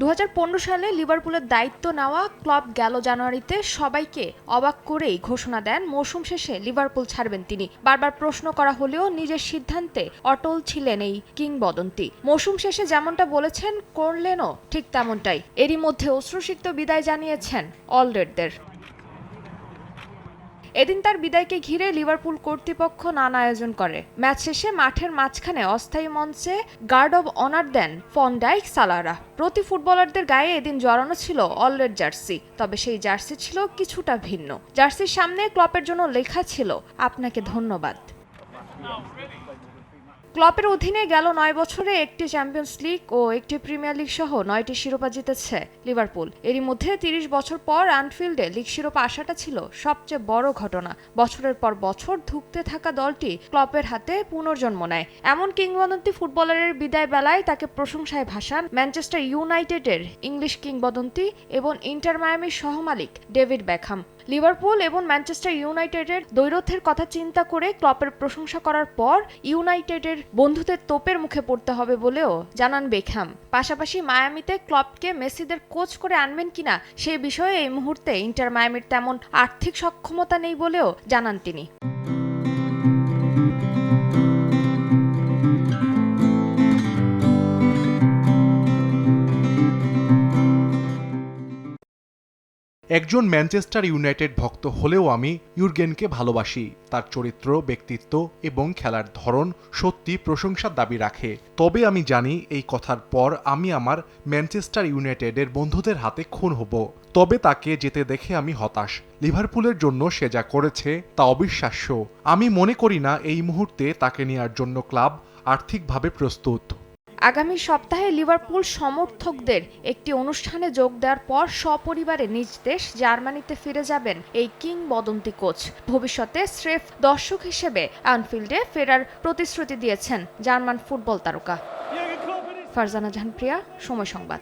2015 সালে লিভারপুলের দায়িত্ব নেওয়া ক্লপ গেল জানুয়ারিতে সবাইকে অবাক করেই ঘোষণা দেন মৌসুম শেষে লিভারপুল ছাড়বেন তিনি। বারবার প্রশ্ন করা হলেও নিজের সিদ্ধান্তে অটল ছিলেন এই কিংবদন্তি। মৌসুম শেষে যেমনটা বলেছেন করলেনও ঠিক তেমনটাই। এরই মধ্যে অশ্রুসিক্ত বিদায় জানিয়েছেন অলরেডদের। এদিন তার বিদায়কে ঘিরে লিভারপুল কর্তৃপক্ষ নানা আয়োজন করে। ম্যাচ শেষে মাঠের মাঝখানে অস্থায়ী মঞ্চে গার্ড অব অনার দেন ফন ডাইক, সালাহরা। প্রতি ফুটবলারদের গায়ে এদিন জড়ানো ছিল অলরেড জার্সি, তবে সেই জার্সি ছিল কিছুটা ভিন্ন। জার্সির সামনে ক্লপের জন্য লেখা ছিল আপনাকে ধন্যবাদ। ক্লপের অধীনে গেল 9 বছরে একটি চ্যাম্পিয়ন্স লিগ ও একটি প্রিমিয়ার লিগ সহ 9টি শিরোপা জিতেছে লিভারপুল। এরই মধ্যে 30 বছর পর অ্যানফিল্ডে লিগ শিরোপা আসাটা ছিল সবচেয়ে বড় ঘটনা। বছরের পর বছর ধুঁকতে থাকা দলটি ক্লপের হাতে পুনর্জন্ম নেয়। এমন কিংবদন্তি ফুটবলারের বিদায় বেলায় তাকে প্রশংসায় ভাসান ম্যানচেস্টার ইউনাইটেডের ইংলিশ কিংবদন্তি এবং ইন্টার মায়ামির সহমালিক ডেভিড বেকহাম। লিভারপুল এবং ম্যানচেস্টার ইউনাইটেডের দ্বৈরথের কথা চিন্তা করে ক্লপের প্রশংসা করার পর ইউনাইটেডের বন্ধুদের তোপের মুখে পড়তে হবে বলেও জানান বেকহাম। পাশাপাশি মায়ামিতে ক্লপকে মেসিদের কোচ করে আনবেন কিনা সে বিষয়ে এই মুহূর্তে ইন্টার মায়ামির তেমন আর্থিক সক্ষমতা নেই বলেও জানান তিনি। একজন ম্যানচেস্টার ইউনাইটেড ভক্ত হলেও আমি ইউর্গেনকে ভালোবাসি। তার চরিত্র, ব্যক্তিত্ব এবং খেলার ধরন সত্যি প্রশংসার দাবি রাখে। তবে আমি জানি এই কথার পর আমি আমার ম্যানচেস্টার ইউনাইটেডের বন্ধুদের হাতে খুন হব। তবে তাকে যেতে দেখে আমি হতাশ। লিভারপুলের জন্য সে যা করেছে তা অবিশ্বাস্য। আমি মনে করি না এই মুহূর্তে তাকে নেওয়ার জন্য ক্লাব আর্থিকভাবে প্রস্তুত। আগামী সপ্তাহে লিভারপুল সমর্থকদের একটি অনুষ্ঠানে যোগ দেওয়ার পর সপরিবারে নিজ দেশ জার্মানিতে ফিরে যাবেন এই কিংবদন্তি কোচ। ভবিষ্যতে স্রেফ দর্শক হিসেবে অ্যানফিল্ডে ফেরার প্রতিশ্রুতি দিয়েছেন জার্মান ফুটবল তারকা। ফারজানা জাহান প্রিয়া, সময় সংবাদ।